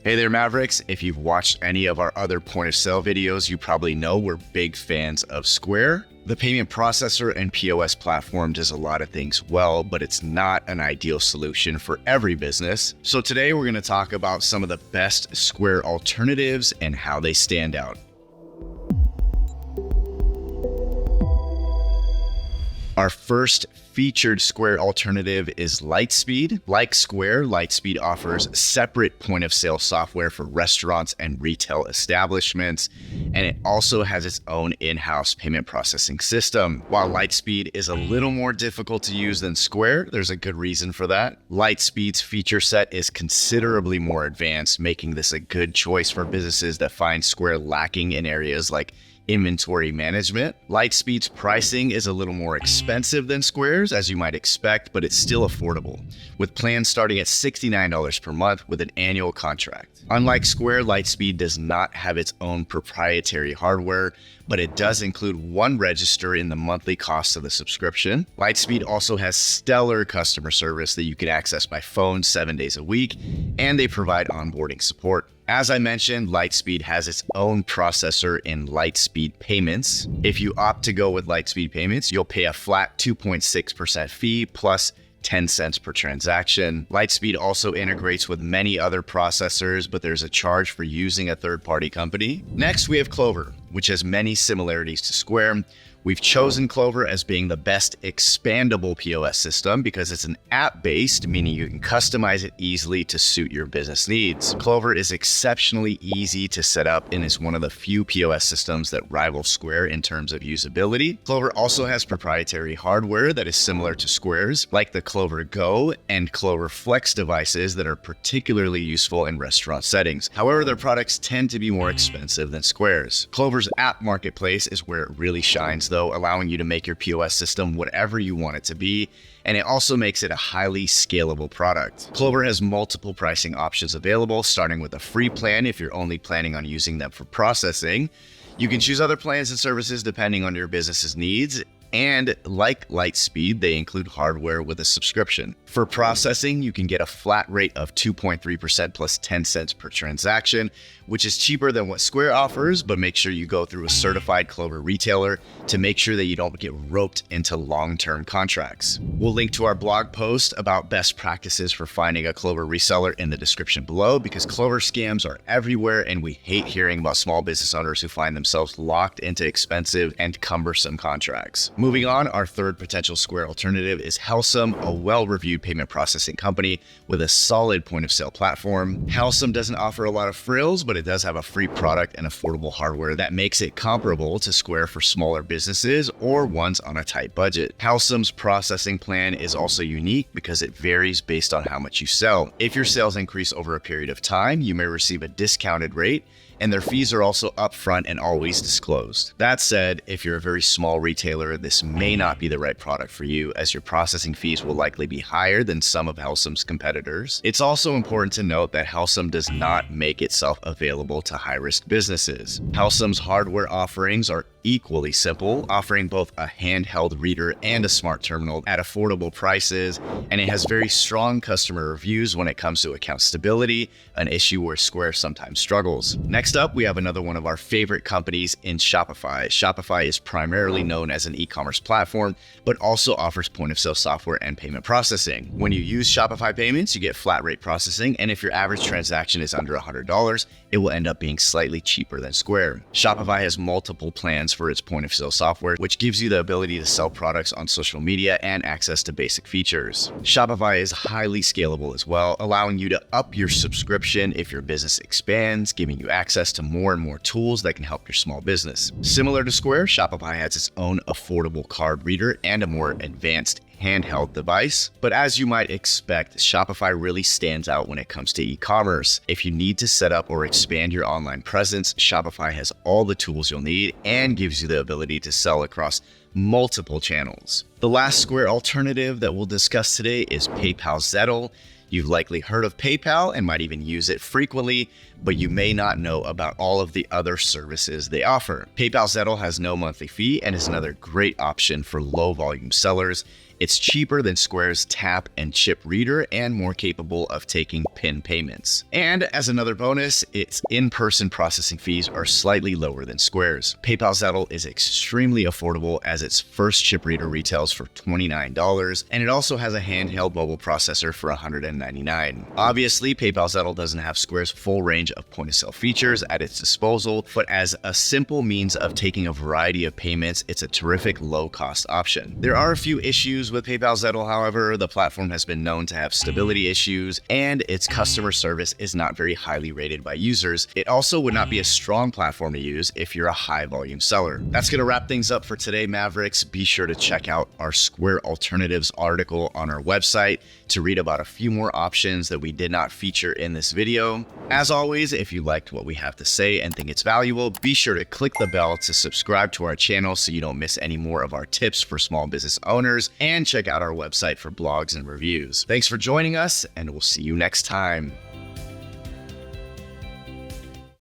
Hey there, Mavericks. If you've watched any of our other point of sale videos, you probably know we're big fans of Square. The payment processor and POS platform does a lot of things well, but it's not an ideal solution for every business. So today we're going to talk about some of the best Square alternatives and how they stand out. Our first featured Square alternative is Lightspeed. Like Square, Lightspeed offers separate point-of-sale software for restaurants and retail establishments, and it also has its own in-house payment processing system. While Lightspeed is a little more difficult to use than Square, there's a good reason for that. Lightspeed's feature set is considerably more advanced, making this a good choice for businesses that find Square lacking in areas like inventory management. Lightspeed's pricing is a little more expensive than Square's, as you might expect, but it's still affordable, with plans starting at $69 per month with an annual contract. Unlike Square, Lightspeed does not have its own proprietary hardware, but it does include one register in the monthly cost of the subscription. Lightspeed also has stellar customer service that you can access by phone 7 days a week, and they provide onboarding support. As I mentioned, Lightspeed has its own processor in Lightspeed Payments. If you opt to go with Lightspeed Payments, you'll pay a flat 2.6% fee plus 10 cents per transaction. Lightspeed also integrates with many other processors, but there's a charge for using a third-party company. Next, we have Clover, which has many similarities to Square. We've chosen Clover as being the best expandable POS system because it's an app-based, meaning you can customize it easily to suit your business needs. Clover is exceptionally easy to set up and is one of the few POS systems that rival Square in terms of usability. Clover also has proprietary hardware that is similar to Square's, like the Clover Go and Clover Flex devices that are particularly useful in restaurant settings. However, their products tend to be more expensive than Square's. Clover's app marketplace is where it really shines, though, allowing you to make your POS system whatever you want it to be, and it also makes it a highly scalable product. Clover has multiple pricing options available, starting with a free plan if you're only planning on using them for processing. You can choose other plans and services depending on your business's needs, and like Lightspeed, they include hardware with a subscription. For processing, you can get a flat rate of 2.3% plus 10 cents per transaction, which is cheaper than what Square offers, but make sure you go through a certified Clover retailer to make sure that you don't get roped into long-term contracts. We'll link to our blog post about best practices for finding a Clover reseller in the description below, because Clover scams are everywhere and we hate hearing about small business owners who find themselves locked into expensive and cumbersome contracts. Moving on, our third potential Square alternative is Helcim, a well-reviewed payment processing company with a solid point-of-sale platform. Helcim doesn't offer a lot of frills, but it does have a free product and affordable hardware that makes it comparable to Square for smaller businesses or ones on a tight budget. Helcim's processing plan is also unique because it varies based on how much you sell. If your sales increase over a period of time, you may receive a discounted rate, and their fees are also upfront and always disclosed. That said, if you're a very small retailer, this may not be the right product for you, as your processing fees will likely be higher than some of Helcim's competitors. It's also important to note that Helcim does not make itself available to high-risk businesses. Helcim's hardware offerings are equally simple, offering both a handheld reader and a smart terminal at affordable prices, and it has very strong customer reviews when it comes to account stability, an issue where Square sometimes struggles. Next up, we have another one of our favorite companies in Shopify. Shopify is primarily known as an e-commerce platform, but also offers point-of-sale software and payment processing. When you use Shopify payments, you get flat rate processing, and if your average transaction is under $100, it will end up being slightly cheaper than Square. Shopify has multiple plans for its point-of-sale software, which gives you the ability to sell products on social media and access to basic features. Shopify is highly scalable as well, allowing you to up your subscription if your business expands, giving you access to more and more tools that can help your small business. Similar to Square, Shopify has its own affordable card reader and a more advanced handheld device. But as you might expect, Shopify really stands out when it comes to e-commerce. If you need to set up or expand your online presence, Shopify has all the tools you'll need and gives you the ability to sell across multiple channels. The last Square alternative that we'll discuss today is PayPal Zettle. You've likely heard of PayPal and might even use it frequently, but you may not know about all of the other services they offer. PayPal Zettle has no monthly fee and is another great option for low volume sellers. It's cheaper than Square's tap and chip reader and more capable of taking PIN payments. And as another bonus, its in-person processing fees are slightly lower than Square's. PayPal Zettle is extremely affordable as its first chip reader retails for $29, and it also has a handheld mobile processor for $199. Obviously, PayPal Zettle doesn't have Square's full range of point-of-sale features at its disposal, but as a simple means of taking a variety of payments, it's a terrific low-cost option. There are a few issues with PayPal Zettle, however. The platform has been known to have stability issues, and its customer service is not very highly rated by users. It also would not be a strong platform to use if you're a high-volume seller. That's going to wrap things up for today, Mavericks. Be sure to check out our Square Alternatives article on our website to read about a few more options that we did not feature in this video. As always, if you liked what we have to say and think it's valuable, be sure to click the bell to subscribe to our channel so you don't miss any more of our tips for small business owners, and check out our website for blogs and reviews. Thanks for joining us, and we'll see you next time.